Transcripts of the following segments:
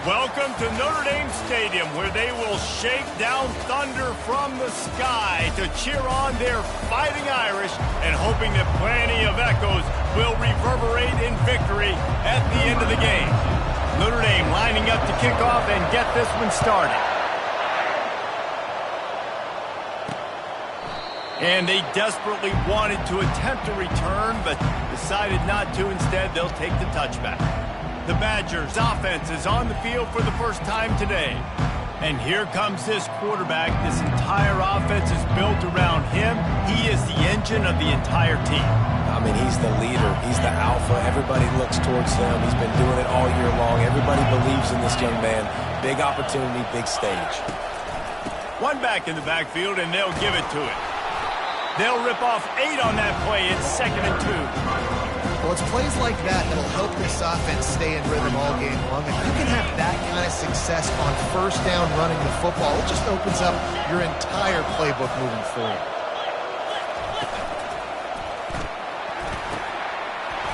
Welcome to Notre Dame Stadium, where they will shake down thunder from the sky to cheer on their Fighting Irish and hoping that plenty of echoes will reverberate in victory at the end of the game. Notre Dame lining up to kick off and get this one started. And they desperately wanted to attempt a return, but decided not to. Instead, they'll take the touchback. The Badgers' offense is on the field for the first time today. And here comes this quarterback. This entire offense is built around him. He is the engine of the entire team. I mean, he's the leader. He's the alpha. Everybody looks towards him. He's been doing it all year long. Everybody believes in this young man. Big opportunity, big stage. One back in the backfield, and they'll give it to it. They'll rip off 8 on that play. It's 2nd and 2. Well, it's plays like that that'll help this offense stay in rhythm all game long. If you can have that kind of success on first down running the football, it just opens up your entire playbook moving forward.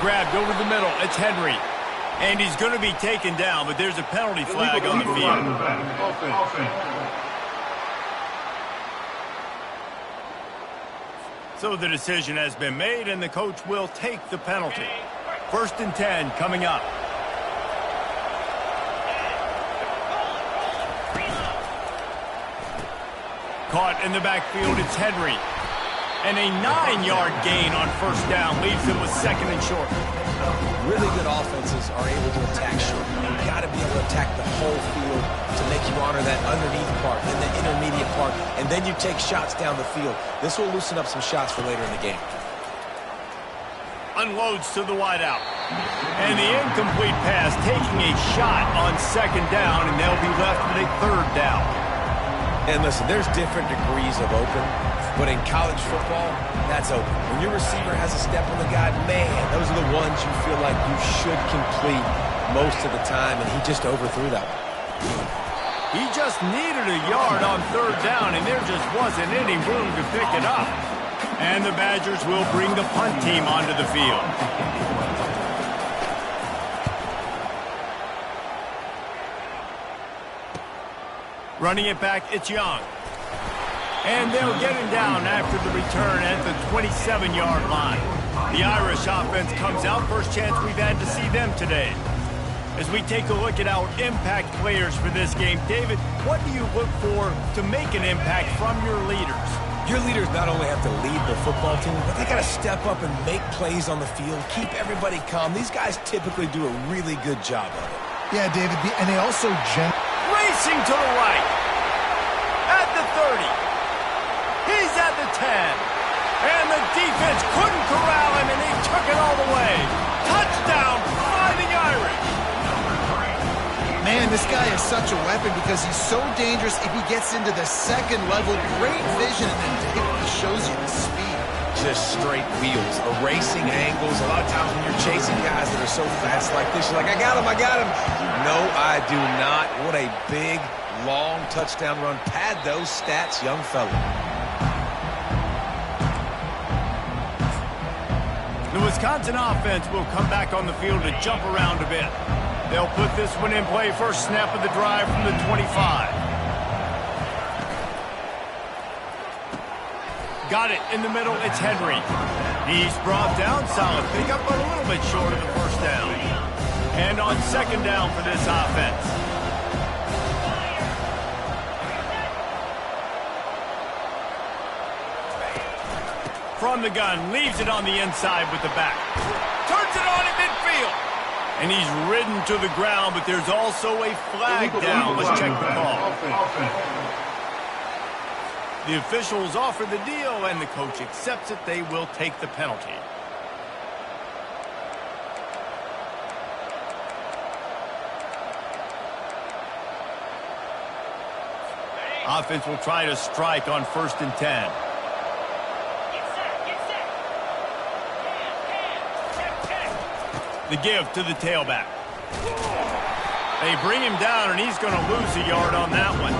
Grabbed over the middle. It's Henry. And he's going to be taken down, but there's a penalty flag on the field. So the decision has been made, and the coach will take the penalty. 1st and 10 coming up. Caught in the backfield, it's Henry. And a 9-yard gain on 1st down leaves him with 2nd and short. Really good offenses are able to attack short. You've got to be able to attack the whole field to make you honor that underneath part and the intermediate part, and then you take shots down the field. This will loosen up some shots for later in the game. Unloads to the wideout. And the incomplete pass taking a shot on 2nd down, and they'll be left with a 3rd down. And listen, there's different degrees of open, but in college football, that's open. When your receiver has a step on the guy, man, those are the ones you feel like you should complete most of the time, and he just overthrew that one. He just needed a yard on 3rd down, and there just wasn't any room to pick it up. And the Badgers will bring the punt team onto the field. Running it back, it's Young. And they'll get him down after the return at the 27-yard line. The Irish offense comes out. First chance we've had to see them today. As we take a look at our impact players for this game, David, what do you look for to make an impact from your leaders? Your leaders not only have to lead the football team, but they got to step up and make plays on the field, keep everybody calm. These guys typically do a really good job of it. Yeah, David, and they also racing to the right. At the 30. He's at the 10. And the defense couldn't corral him, and he took it all the way. Touchdown, Fighting Irish. Man, this guy is such a weapon because he's so dangerous if he gets into the 2nd level. Great vision, and then he shows you the speed. Just straight wheels, erasing angles. A lot of times when you're chasing guys that are so fast like this, you're like, I got him, I got him. No, I do not. What a big, long touchdown run. Pad those stats, young fella. The Wisconsin offense will come back on the field to jump around a bit. They'll put this one in play. First snap of the drive from the 25. Got it in the middle. It's Henry. He's brought down. Solid pickup, but a little bit short of the 1st down. And on 2nd down for this offense. From the gun, leaves it on the inside with the back. Turns it on in midfield. And he's ridden to the ground, but there's also a flag down. Let's check the call. The officials offer the deal, and the coach accepts it. They will take the penalty. Offense will try to strike on 1st and 10. The give to the tailback. They bring him down, and he's going to lose a yard on that one.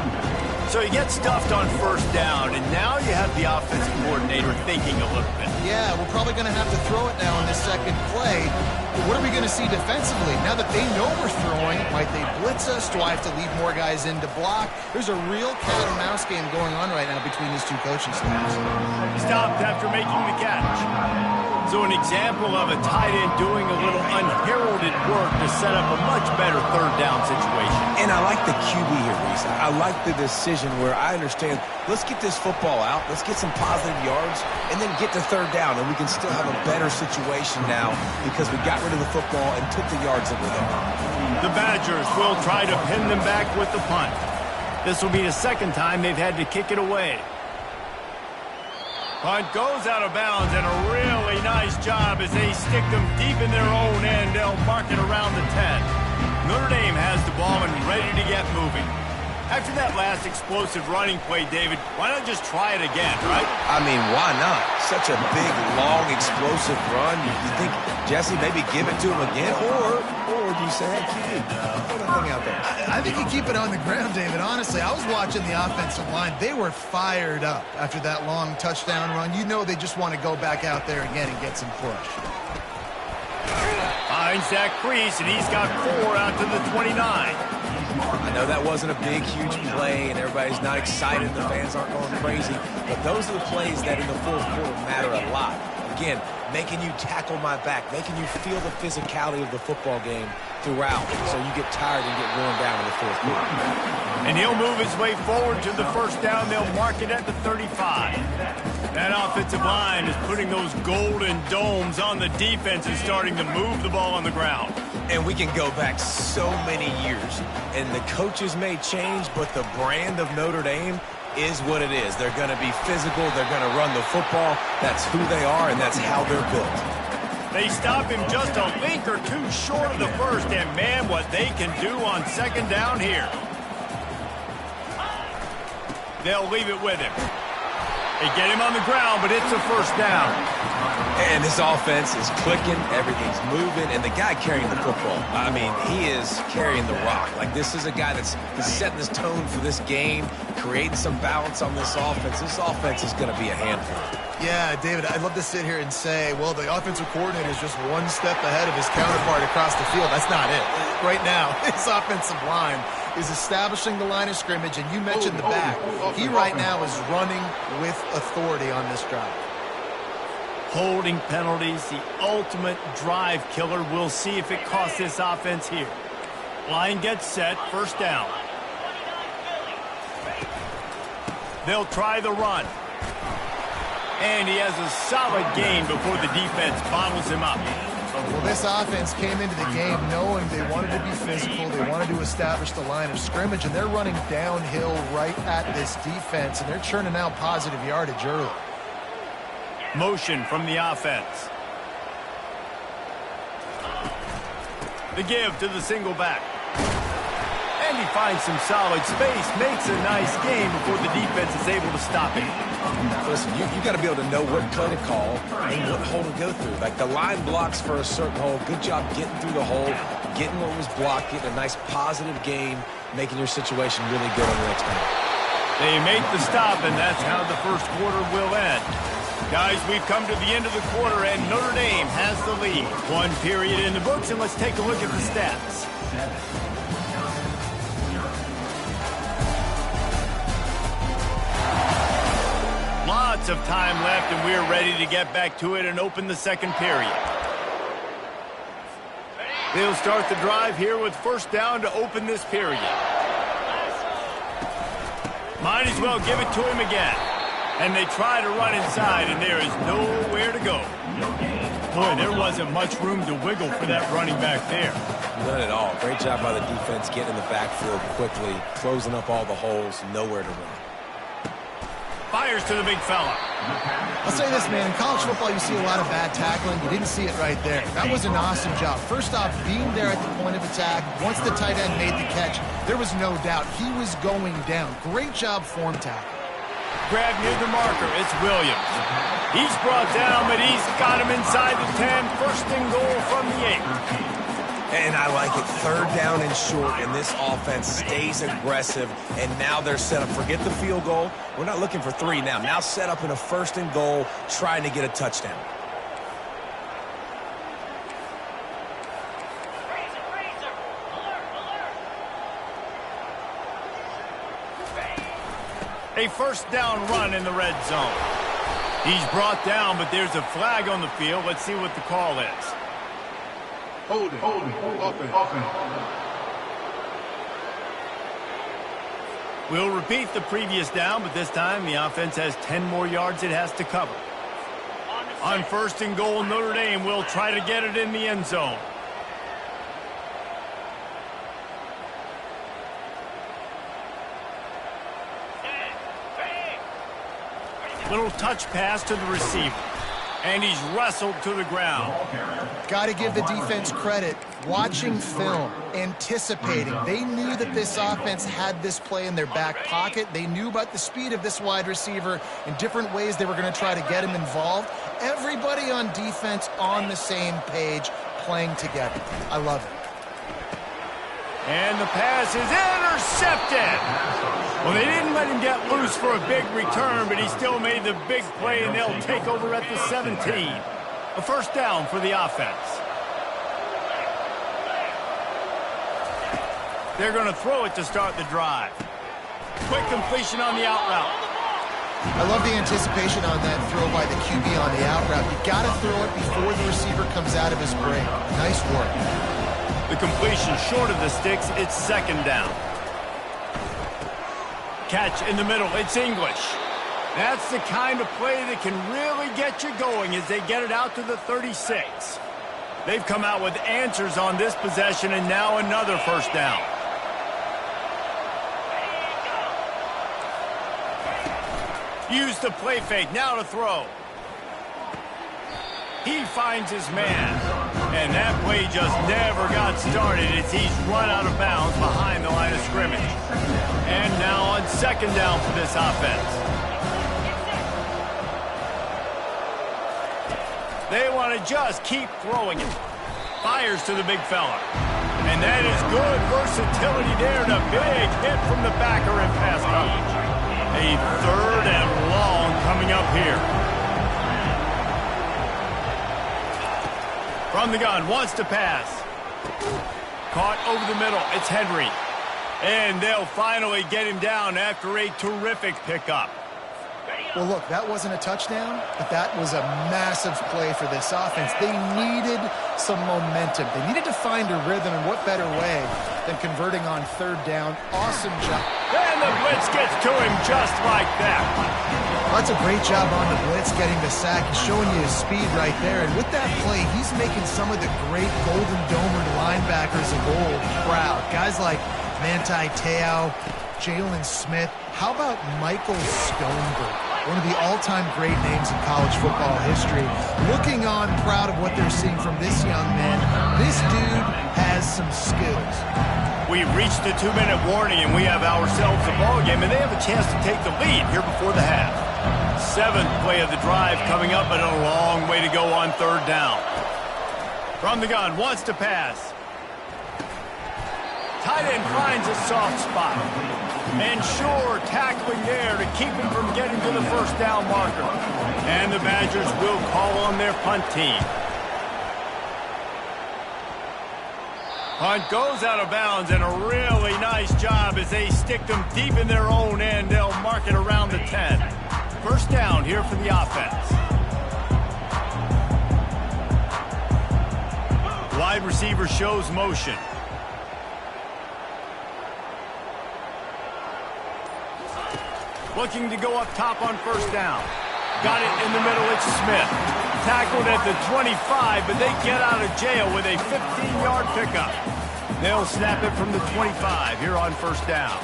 So you get stuffed on first down, and now you have the offensive coordinator thinking a little bit. Yeah, we're probably going to have to throw it now in this second play. But what are we going to see defensively? Now that they know we're throwing, might they blitz us? Do I have to leave more guys in to block? There's a real cat and mouse game going on right now between these two coaching staffs. Stopped after making the catch. So an example of a tight end doing a little unheralded work to set up a much better third down situation. And I like the QB here, Reese. I like the decision where I understand, let's get this football out, let's get some positive yards, and then get to third down, and we can still have a better situation now because we got rid of the football and took the yards that were there. The Badgers will try to pin them back with the punt. This will be the second time they've had to kick it away. Punt goes out of bounds, and a really nice job as they stick them deep in their own end. They'll mark it around the 10. Notre Dame has the ball and ready to get moving. After that last explosive running play, David, why not just try it again, right? I mean, why not? Such a big, long, explosive run. You think, Jesse, maybe give it to him again? Or do you say, hey, QB, throw that thing out there? I think you keep it on the ground, David. Honestly, I was watching the offensive line. They were fired up after that long touchdown run. You know they just want to go back out there again and get some push. Finds that crease, and he's got 4 out to the 29. I know that wasn't a big, huge play, and everybody's not excited. The fans aren't going crazy. But those are the plays that in the fourth quarter matter a lot. Again, making you tackle my back, making you feel the physicality of the football game throughout so you get tired and get worn down in the fourth quarter. And he'll move his way forward to the first down. They'll mark it at the 35. That offensive line is putting those golden domes on the defense and starting to move the ball on the ground. And we can go back so many years, and the coaches may change, but the brand of Notre Dame is what it is. They're going to be physical. They're going to run the football. That's who they are, and that's how they're built. They stop him just a link or two short of the first, and man, what they can do on second down here. They'll leave it with him. They get him on the ground, but it's a first down. And this offense is clicking, everything's moving, and the guy carrying the football, I mean, he is carrying the rock. Like, this is a guy that's setting this tone for this game, creating some balance on this offense. This offense is going to be a handful. Yeah, David, I'd love to sit here and say, well, the offensive coordinator is just one step ahead of his counterpart across the field. That's not it. Right now, his offensive line is establishing the line of scrimmage, and you mentioned the back. He right now is running with authority on this drive. Holding penalties, the ultimate drive killer. We'll see if it costs this offense here. Line gets set, first down. They'll try the run. And he has a solid gain before the defense bottles him up. Well, this offense came into the game knowing they wanted to be physical, they wanted to establish the line of scrimmage, and they're running downhill right at this defense, and they're churning out positive yardage early. Motion from the offense. The give to the single back. And he finds some solid space, makes a nice game before the defense is able to stop him. Listen, you got to be able to know what play to call and what hole to go through. Like, the line blocks for a certain hole. Good job getting through the hole, getting what was blocked, getting a nice positive gain, making your situation really good on the next time. They make the stop, and that's how the first quarter will end. Guys, we've come to the end of the quarter, and Notre Dame has the lead. One period in the books, and let's take a look at the stats. Lots of time left, and we're ready to get back to it and open the second period. They'll start the drive here with first down to open this period. Might as well give it to him again. And they try to run inside, and there is nowhere to go. Boy, there wasn't much room to wiggle for that running back there. None at all. Great job by the defense getting in the backfield quickly, closing up all the holes, nowhere to run. Fires to the big fella. I'll say this, man. In college football, you see a lot of bad tackling. You didn't see it right there. That was an awesome job. First off, being there at the point of attack. Once the tight end made the catch, there was no doubt he was going down. Great job form tackle. Grab near the marker. It's Williams. He's brought down, but he's got him inside the 10. First and goal from the 8. And I like it. Third down and short, and this offense stays aggressive, and now they're set up. Forget the field goal. We're not looking for 3 now. Now set up in a 1st and goal, trying to get a touchdown. A 1st down run in the red zone. He's brought down, but there's a flag on the field. Let's see what the call is. Hold it. Offense. We'll repeat the previous down, but this time the offense has 10 more yards it has to cover. On 1st and goal, Notre Dame will try to get it in the end zone. Little touch pass to the receiver. And he's wrestled to the ground. Got to give the defense credit. Watching film, anticipating. They knew that this offense had this play in their back pocket. They knew about the speed of this wide receiver and different ways they were going to try to get him involved. Everybody on defense on the same page, playing together. I love it. And the pass is intercepted. Well, they didn't let him get loose for a big return, but he still made the big play, and they'll take over at the 17. A 1st down for the offense. They're going to throw it to start the drive. Quick completion on the out route. I love the anticipation on that throw by the QB on the out route. You got to throw it before the receiver comes out of his break. Nice work. The completion short of the sticks, it's 2nd down. Catch in the middle, it's English. That's the kind of play that can really get you going as they get it out to the 36. They've come out with answers on this possession, and now another 1st down. Use the play fake, now to throw. He finds his man, and that play just never got started as he's run out of bounds behind the line of scrimmage. And now on 2nd down for this offense. They want to just keep throwing it. Fires to the big fella. And that is good versatility there, and a big hit from the backer in pass coverage. A 3rd and long coming up here. From the gun, wants to pass. Caught over the middle, it's Henry. And they'll finally get him down after a terrific pickup. Well, look, that wasn't a touchdown, but that was a massive play for this offense. They needed some momentum. They needed to find a rhythm, and what better way than converting on 3rd down. Awesome job. And the blitz gets to him just like that. That's a great job on the blitz, getting the sack. He's showing you his speed right there. And with that play, he's making some of the great Golden Domer linebackers of old proud. Guys like Manti Te'o, Jalen Smith. How about Michael Stoneberg? One of the all-time great names in college football history. Looking on, proud of what they're seeing from this young man. This dude has some skills. We've reached the 2-minute warning, and we have ourselves a ball game, and they have a chance to take the lead here before the half. 7th play of the drive coming up, but a long way to go on 3rd down. From the gun, wants to pass. Tight end finds a soft spot. And sure, tackling there to keep him from getting to the 1st down marker. And the Badgers will call on their punt team. Punt goes out of bounds, and a really nice job as they stick them deep in their own end. They'll mark it around the 10. 1st down here for the offense. Wide receiver shows motion. Looking to go up top on 1st down. Got it in the middle, it's Smith. Tackled at the 25, but they get out of jail with a 15-yard pickup. They'll snap it from the 25 here on 1st down.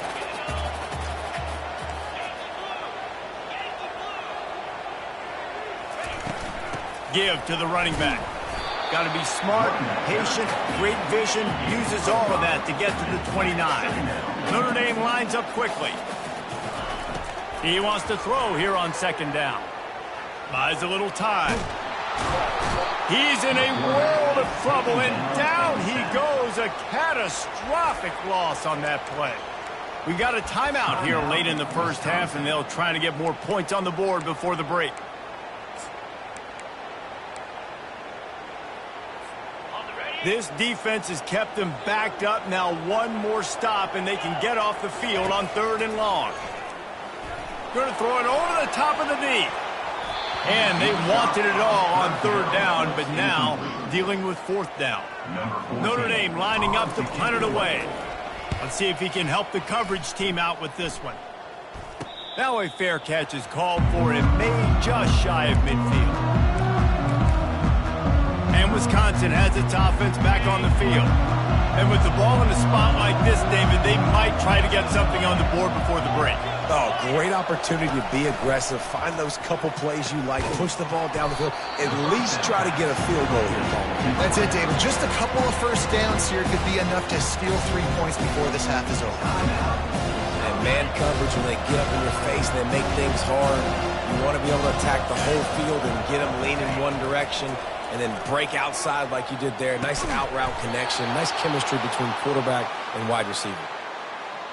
Give to the running back. Got to be smart, patient, great vision, uses all of that to get to the 29. Notre Dame lines up quickly. He wants to throw here on 2nd down. Buys a little time. He's in a world of trouble, and down he goes. A catastrophic loss on that play. We got a timeout here late in the first half, and they'll try to get more points on the board before the break. This defense has kept them backed up. Now one more stop, and they can get off the field on 3rd and long. Going to throw it over the top of the knee. And they wanted it all on 3rd down, but now dealing with 4th down. Notre Dame lining up to punt it away. Let's see if he can help the coverage team out with this one. Now a fair catch is called for and made just shy of midfield. And Wisconsin has its offense back on the field. And with the ball in a spot like this, David, they might try to get something on the board before the break. Oh, great opportunity to be aggressive. Find those couple plays you like. Push the ball down the field. At least try to get a field goal here, Paul. That's it, David. Just a couple of first downs here could be enough to steal 3 points before this half is over. And man coverage, when they get up in your face and they make things hard, you want to be able to attack the whole field and get them leaning one direction and then break outside like you did there. Nice out-route connection. Nice chemistry between quarterback and wide receiver.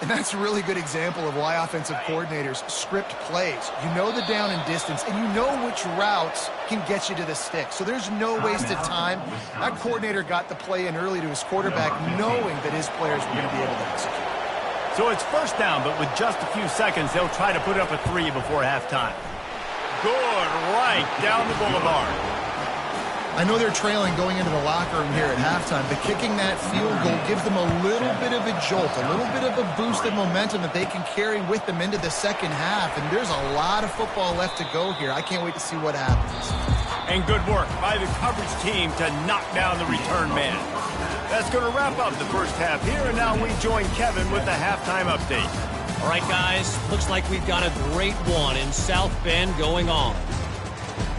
And that's a really good example of why offensive coordinators script plays. You know the down and distance, and you know which routes can get you to the stick. So there's no wasted time. That coordinator got the play in early to his quarterback, knowing that his players were going to be able to execute. So it's 1st down, but with just a few seconds, they'll try to put up a 3 before halftime. Good right down the boulevard. I know they're trailing going into the locker room here at halftime, but kicking that field goal gives them a little bit of a jolt, a little bit of a boost of momentum that they can carry with them into the second half. And there's a lot of football left to go here. I can't wait to see what happens. And good work by the coverage team to knock down the return man. That's going to wrap up the first half here, and now we join Kevin with the halftime update. All right, guys, looks like we've got a great one in South Bend going on.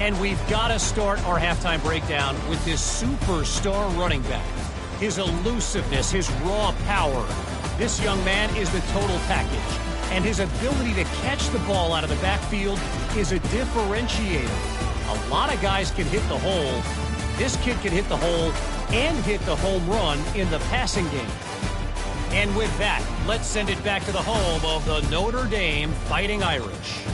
And we've got to start our halftime breakdown with this superstar running back. His elusiveness, his raw power. This young man is the total package. And his ability to catch the ball out of the backfield is a differentiator. A lot of guys can hit the hole. This kid can hit the hole and hit the home run in the passing game. And with that, let's send it back to the home of the Notre Dame Fighting Irish.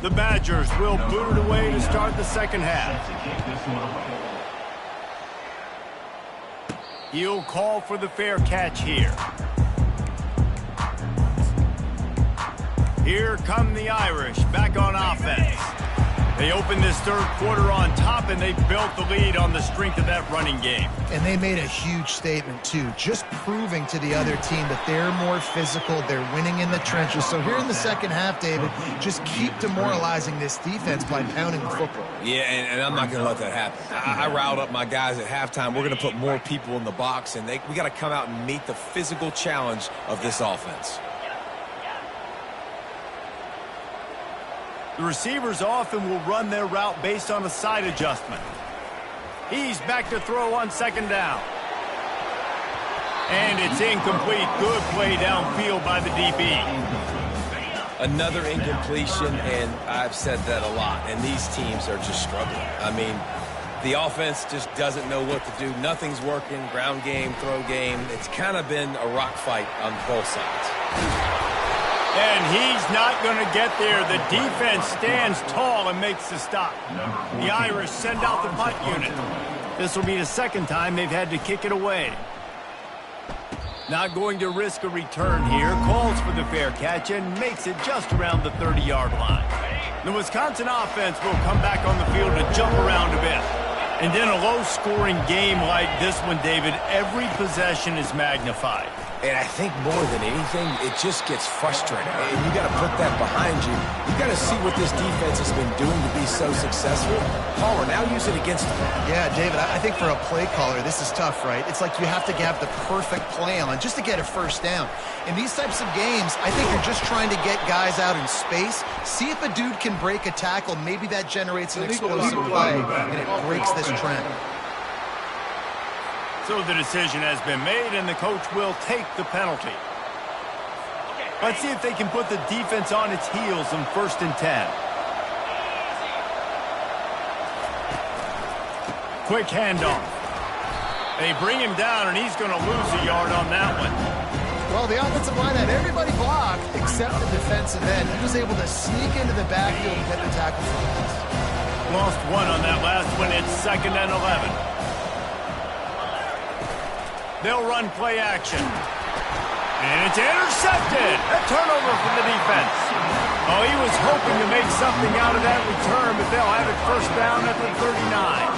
The Badgers will boot it away to start the second half. He'll call for the fair catch here. Here come the Irish back on offense. They opened this 3rd quarter on top, and they built the lead on the strength of that running game. And they made a huge statement, too, just proving to the other team that they're more physical, they're winning in the trenches. So here in the second half, David, just keep demoralizing this defense by pounding the football. Yeah, and I'm not going to let that happen. I riled up my guys at halftime. We're going to put more people in the box, and we got to come out and meet the physical challenge of this offense. The receivers often will run their route based on a side adjustment. He's back to throw on 2nd down. And it's incomplete. Good play downfield by the DB. Another incompletion, and I've said that a lot, and these teams are just struggling. I mean, the offense just doesn't know what to do. Nothing's working. Ground game, throw game. It's kind of been a rock fight on both sides. And he's not going to get there. The defense stands tall and makes the stop. The Irish send out the punt unit. This will be the 2nd time they've had to kick it away. Not going to risk a return here. Calls for the fair catch and makes it just around the 30-yard line. The Wisconsin offense will come back on the field to jump around a bit. And in a low-scoring game like this one, David, every possession is magnified. And I think more than anything, it just gets frustrating. And you got to put that behind you. You got to see what this defense has been doing to be so successful. Caller, now use it against them. Yeah, David, I think for a play caller, this is tough, right? It's like you have to have the perfect plan just to get a 1st down. In these types of games, I think you're just trying to get guys out in space, see if a dude can break a tackle. Maybe that generates an explosive play, and it breaks this trend. So the decision has been made, and the coach will take the penalty. Let's see if they can put the defense on its heels in 1st and 10. Quick handoff. They bring him down, and he's going to lose a yard on that one. Well, the offensive line had everybody blocked except the defensive end. He was able to sneak into the backfield and get the tackle for a loss. Lost one on that last one. It's 2nd and 11. They'll run play action. And it's intercepted. A turnover from the defense. Oh, he was hoping to make something out of that return, but they'll have it 1st down at the 39.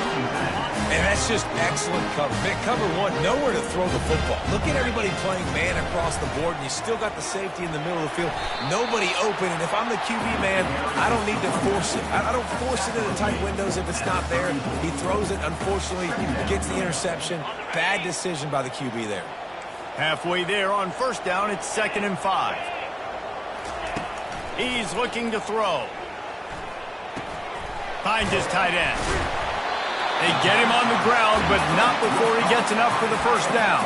And that's just excellent cover. Man, cover one, nowhere to throw the football. Look at everybody playing man across the board, and you still got the safety in the middle of the field. Nobody open, and if I'm the QB, man, I don't need to force it. I don't force it into tight windows if it's not there. He throws it, unfortunately, gets the interception. Bad decision by the QB there. Halfway there on 1st down, it's 2nd and 5. He's looking to throw. Finds his tight end. They get him on the ground, but not before he gets enough for the 1st down.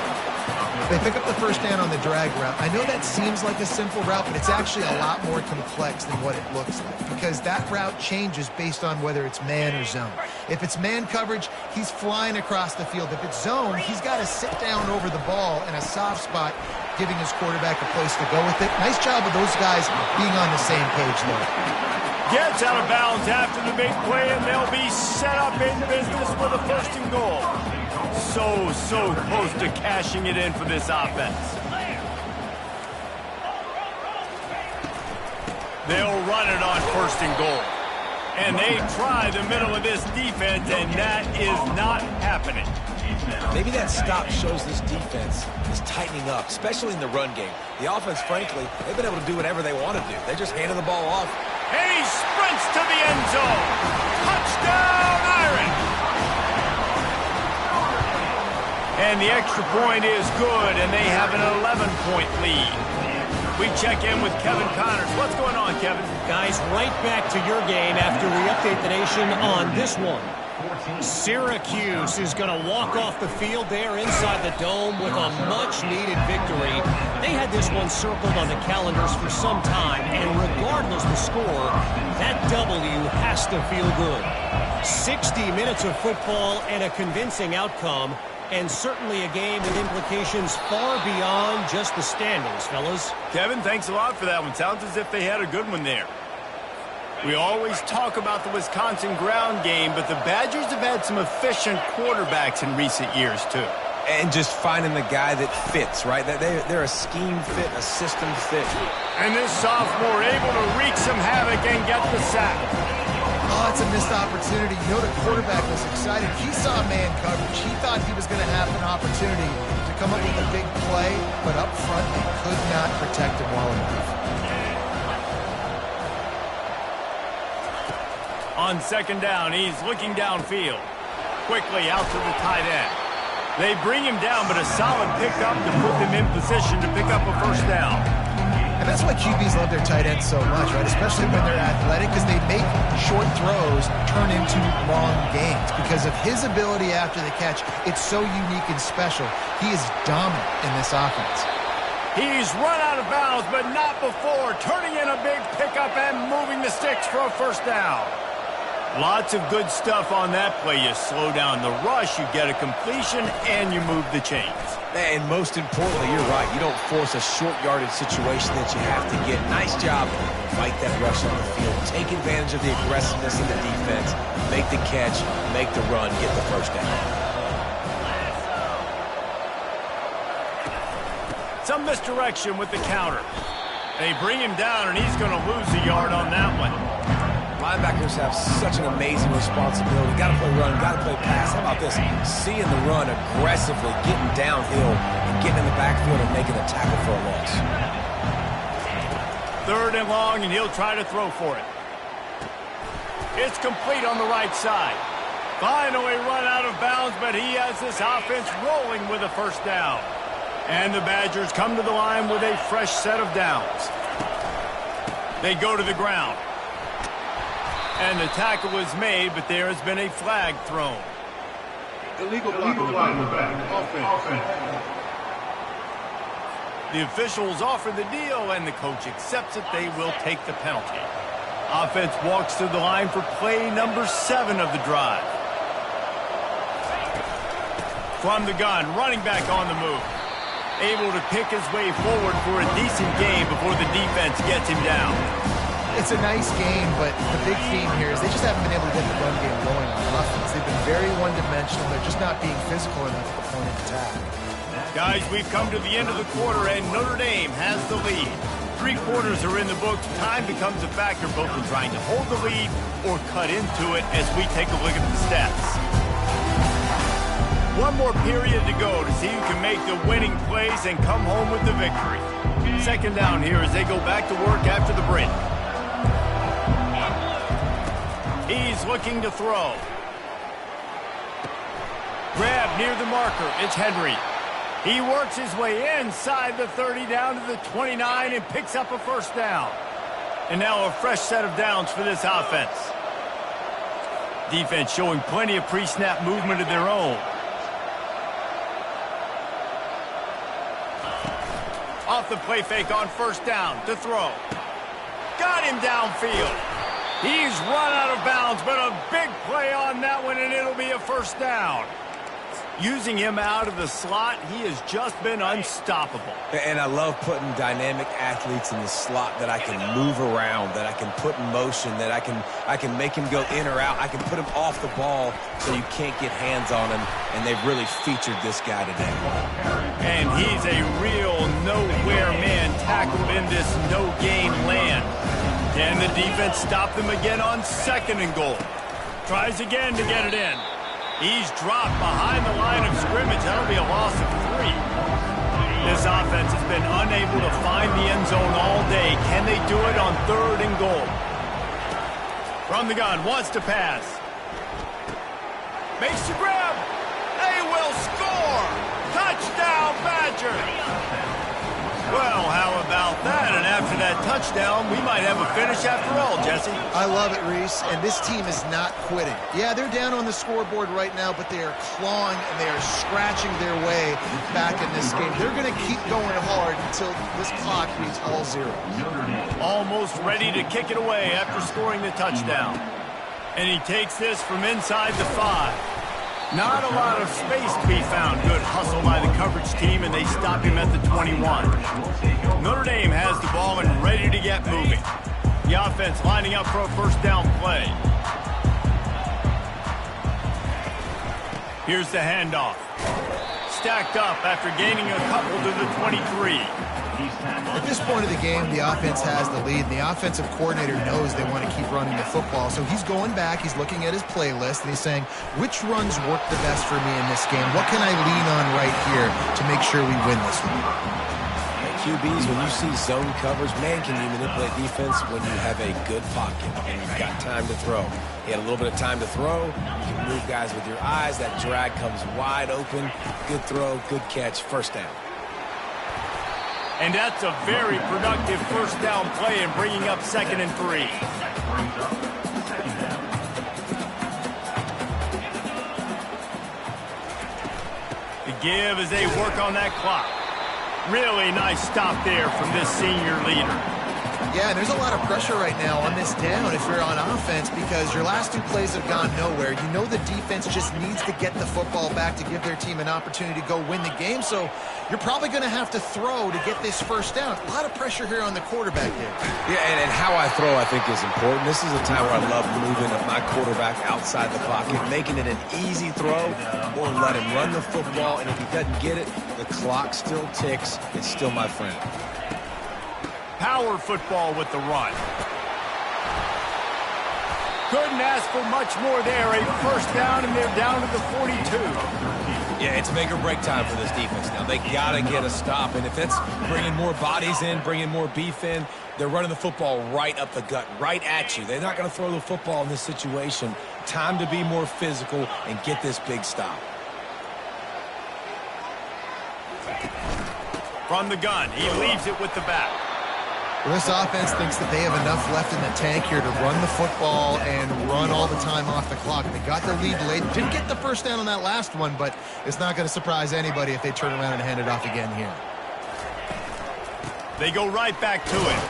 They pick up the 1st down on the drag route. I know that seems like a simple route, but it's actually a lot more complex than what it looks like because that route changes based on whether it's man or zone. If it's man coverage, he's flying across the field. If it's zone, he's got to sit down over the ball in a soft spot, giving his quarterback a place to go with it. Nice job of those guys being on the same page there. Gets out of bounds after the big play, and they'll be set up in business with a 1st and goal. So close to cashing it in for this offense. They'll run it on 1st and goal. And they try the middle of this defense, and that is not happening. Maybe that stop shows this defense is tightening up, especially in the run game. The offense, frankly, they've been able to do whatever they want to do. They just handed the ball off. And he sprints to the end zone. Touchdown, Iron! And the extra point is good, and they have an 11-point lead. We check in with Kevin Connors. What's going on, Kevin? Guys, right back to your game after we update the nation on this one. Syracuse is going to walk off the field there inside the dome with a much-needed victory. They had this one circled on the calendars for some time, and regardless of the score, that W has to feel good. 60 minutes of football and a convincing outcome, and certainly a game with implications far beyond just the standings, fellas. Kevin, thanks a lot for that one. Sounds as if they had a good one there. We always talk about the Wisconsin ground game, but the Badgers have had some efficient quarterbacks in recent years, too. And just finding the guy that fits, right? They're a scheme fit, a system fit. And this sophomore able to wreak some havoc and get the sack. Oh, it's a missed opportunity. You know the quarterback was excited. He saw man coverage. He thought he was going to have an opportunity to come up with a big play, but up front they could not protect him well enough. On 2nd down, he's looking downfield. Quickly out to the tight end. They bring him down, but a solid pickup to put them in position to pick up a 1st down. And that's why QBs love their tight ends so much, right? Especially when they're athletic, because they make short throws turn into long gains. Because of his ability after the catch, it's so unique and special. He is dominant in this offense. He's run out of bounds, but not before turning in a big pickup and moving the sticks for a 1st down. Lots of good stuff on that play. You slow down the rush, you get a completion, and you move the chains. And most importantly, you're right. You don't force a short yardage situation that you have to get. Nice job. Fight that rush on the field. Take advantage of the aggressiveness of the defense. Make the catch, make the run, get the 1st down. Some misdirection with the counter. They bring him down, and he's going to lose a yard on that one. Linebackers have such an amazing responsibility. Got to play run, got to play pass. How about this? Seeing the run aggressively, getting downhill, and getting in the backfield and making a tackle for a loss. 3rd and long, and he'll try to throw for it. It's complete on the right side. Finally run out of bounds, but he has this offense rolling with a 1st down. And the Badgers come to the line with a fresh set of downs. They go to the ground. And the tackle was made, but there has been a flag thrown. Illegal block. Offense. The officials offer the deal, and the coach accepts it. They will take the penalty. Offense walks to the line for play number 7 of the drive. From the gun, running back on the move. Able to pick his way forward for a decent game before the defense gets him down. It's a nice game, but the big theme here is they just haven't been able to get the run game going on offense. They've been very one-dimensional. They're just not being physical enough at the point of attack. Guys, we've come to the end of the quarter, and Notre Dame has the lead. 3 quarters are in the books. Time becomes a factor both in trying to hold the lead or cut into it as we take a look at the stats. One more period to go to see who can make the winning plays and come home with the victory. Second down here as they go back to work after the break. He's looking to throw. Grab near the marker. It's Henry. He works his way inside the 30 down to the 29 and picks up a first down. And now a fresh set of downs for this offense. Defense showing plenty of pre-snap movement of their own. Off the play fake on first down to throw. Got him downfield. He's run out of bounds, but a big play on that one, and it'll be a first down. Using him out of the slot, he has just been unstoppable. And I love putting dynamic athletes in the slot that I can move around, that I can put in motion, that I can make him go in or out. I can put him off the ball so you can't get hands on him, and they've really featured this guy today. And he's a real nowhere man tackled in this no-gain land. And the defense stopped him again on 2nd and goal. Tries again to get it in. He's dropped behind the line of scrimmage. That'll be a loss of 3. This offense has been unable to find the end zone all day. Can they do it on 3rd and goal? From the gun, wants to pass. Makes the grab. They will score. Touchdown, Badger. Well, how about that? And after that touchdown, we might have a finish after all, Jesse. I love it, Reese, and this team is not quitting. Yeah, they're down on the scoreboard right now, but they are clawing and they are scratching their way back in this game. They're going to keep going hard until this clock reads all 0. Almost ready to kick it away after scoring the touchdown. And he takes this from inside the 5. Not a lot of space to be found. Good hustle by the coverage team, and they stop him at the 21. Notre Dame has the ball and ready to get moving. The offense lining up for a first down play. Here's the handoff. Stacked up after gaining a couple to the 23. At this point of the game, the offense has the lead. The offensive coordinator knows they want to keep running the football. So he's going back, he's looking at his playlist, and he's saying, which runs work the best for me in this game? What can I lean on right here to make sure we win this one? QBs, when you see zone coverage, man, can you manipulate defense when you have a good pocket and you've got time to throw. He had a little bit of time to throw. You can move guys with your eyes. That drag comes wide open. Good throw, good catch, first down. And that's a very productive first down play and bringing up 2nd and 3. The give as they work on that clock. Really nice stop there from this senior leader. Yeah, and there's a lot of pressure right now on this down if you're on offense because your last 2 plays have gone nowhere. You know the defense just needs to get the football back to give their team an opportunity to go win the game, so you're probably going to have to throw to get this first down. A lot of pressure here on the quarterback here. Yeah, and how I throw, I think, is important. This is a time where I love moving my quarterback outside the pocket, making it an easy throw, or let him run the football, and if he doesn't get it, the clock still ticks. It's still my friend. Power football with the run. Couldn't ask for much more there. A first down, and they're down to the 42. Yeah, it's make or break time for this defense now. They got to get a stop, and if it's bringing more bodies in, bringing more beef in, they're running the football right up the gut, right at you. They're not going to throw the football in this situation. Time to be more physical and get this big stop. From the gun, he leaves it with the back. Well, this offense thinks that they have enough left in the tank here to run the football and run all the time off the clock. They got the lead late. Didn't get the first down on that last one, but it's not going to surprise anybody if they turn around and hand it off again here. They go right back to it.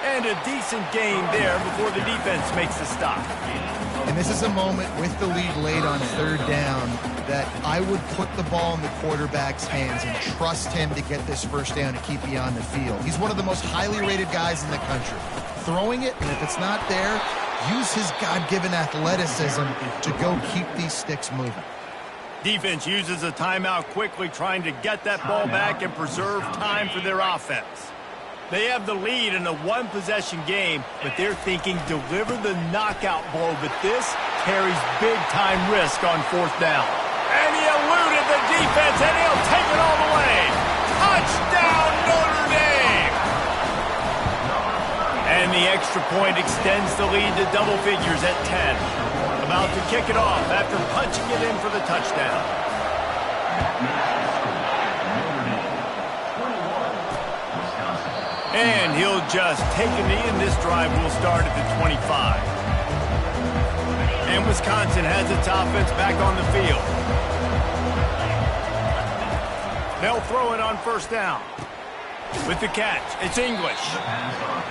And a decent gain there before the defense makes the stop. And this is a moment with the lead late on third down that I would put the ball in the quarterback's hands and trust him to get this first down to keep you on the field. He's one of the most highly rated guys in the country. Throwing it, and if it's not there, use his God-given athleticism to go keep these sticks moving. Defense uses a timeout quickly, trying to get that ball back and preserve time for their offense. They have the lead in a one-possession game, but they're thinking deliver the knockout blow, but this carries big-time risk on fourth down. And he eluded the defense, and he'll take it all the way. Touchdown, Notre Dame! And the extra point extends the lead to double figures at 10. About to kick it off after punching it in for the touchdown. And he'll just take a knee, and this drive will start at the 25. And Wisconsin has its offense back on the field. They'll throw it on first down. With the catch, it's English.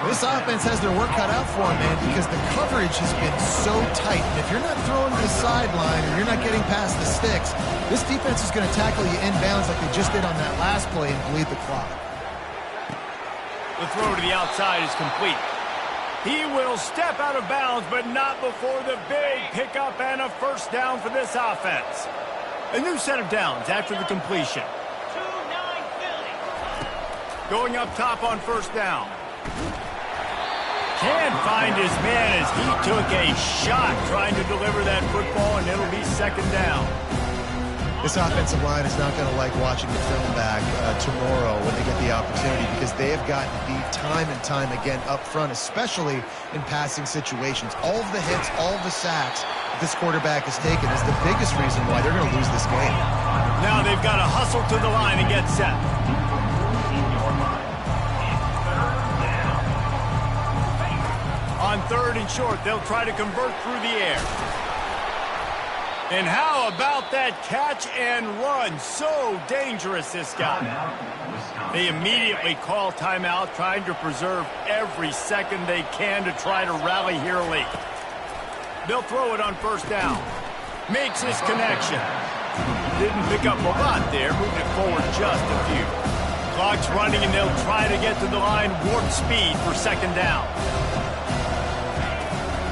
This offense has their work cut out for them, man, because the coverage has been so tight. And if you're not throwing to the sideline or you're not getting past the sticks, this defense is going to tackle you inbounds like they just did on that last play and bleed the clock. The throw to the outside is complete. He will step out of bounds, but not before the big pickup and a first down for this offense. A new set of downs after the completion. Going up top on first down. Can't find his man as he took a shot trying to deliver that football, and it'll be second down. This offensive line is not going to like watching the film back tomorrow when they get the opportunity, because they have gotten beat time and time again up front, especially in passing situations. All of the hits, all of the sacks this quarterback has taken is the biggest reason why they're going to lose this game. Now they've got to hustle to the line and get set. On third and short, they'll try to convert through the air. And how about that catch and run? So dangerous, this guy. They immediately call timeout, trying to preserve every second they can to try to rally here late. They'll throw it on first down. Makes his connection. Didn't pick up a lot there, moved it forward just a few. Clock's running, and they'll try to get to the line warp speed for second down.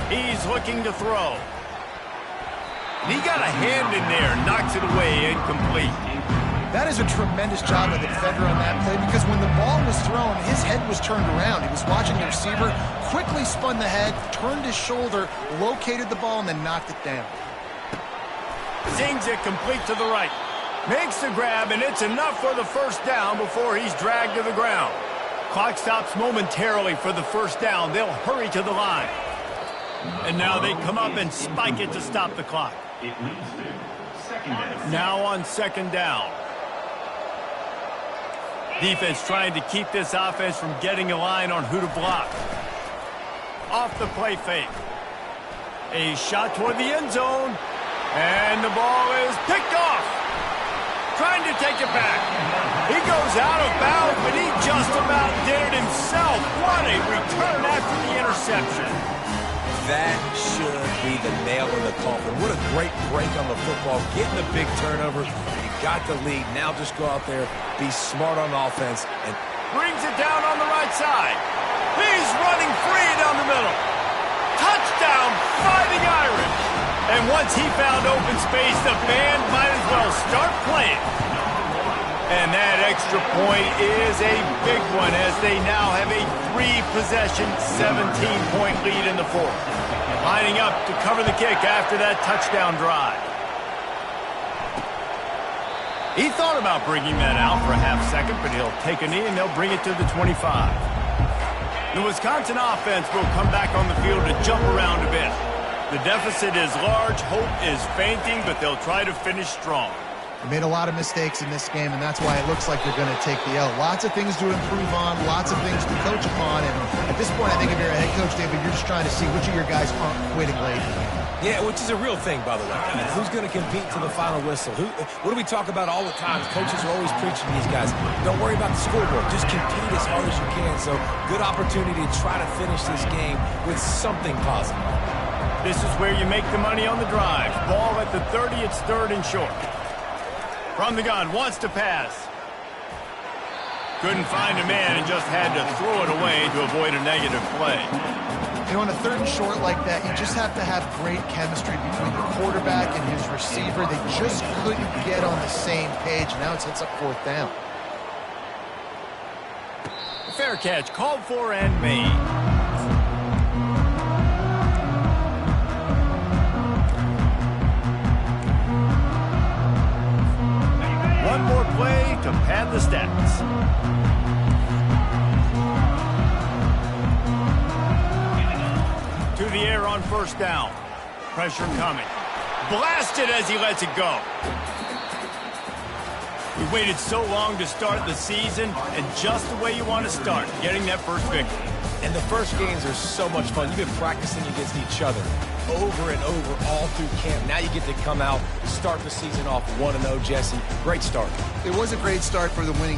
He's looking to throw. And he got a hand in there, knocks it away, incomplete. That is a tremendous job of the defender on that play, because when the ball was thrown, his head was turned around. He was watching the receiver, quickly spun the head, turned his shoulder, located the ball, and then knocked it down. Zings it complete to the right. Makes the grab, and it's enough for the first down before he's dragged to the ground. Clock stops momentarily for the first down. They'll hurry to the line. And now they come up and spike it to stop the clock. Now on second down. Defense trying to keep this offense from getting a line on who to block. Off the play fake. A shot toward the end zone. And the ball is picked off. Trying to take it back. He goes out of bounds, but he just about did it himself. What a return after the interception. That should be the nail in the coffin. What a great break on the football. Getting a big turnover. You got the lead. Now just go out there, be smart on offense. And brings it down on the right side. He's running free down the middle. Touchdown, Fighting Irish. And once he found open space, the band might as well start playing. And that extra point is a big one, as they now have a 3-possession, 17-point lead in the fourth. Lining up to cover the kick after that touchdown drive. He thought about bringing that out for a half second, but he'll take a knee and they'll bring it to the 25. The Wisconsin offense will come back on the field to jump around a bit. The deficit is large, hope is fainting, but they'll try to finish strong. They made a lot of mistakes in this game, and that's why it looks like they're going to take the L. Lots of things to improve on, lots of things to coach upon, and at this point, I think if you're a head coach, David, you're just trying to see which of your guys aren't quitting late in the game. Yeah, which is a real thing, by the way. Who's going to compete to the final whistle? What do we talk about all the time? Coaches are always preaching to these guys. Don't worry about the scoreboard. Just compete as hard as you can. So, good opportunity to try to finish this game with something positive. This is where you make the money on the drive. Ball at the 30, it's third and short. From the gun, wants to pass. Couldn't find a man and just had to throw it away to avoid a negative play. You know, on a third and short like that, you just have to have great chemistry between the quarterback and his receiver. They just couldn't get on the same page. Now it sets up fourth down. Fair catch, called for and made. One more play to pad the stats. To the air on first down. Pressure coming. Blasted as he lets it go. We waited so long to start the season, and just the way you want to start, getting that first victory. And the first games are so much fun. You've been practicing against each other over and over all through camp. Now you get to come out, start the season off 1-0, Jesse. Great start. It was a great start for the winning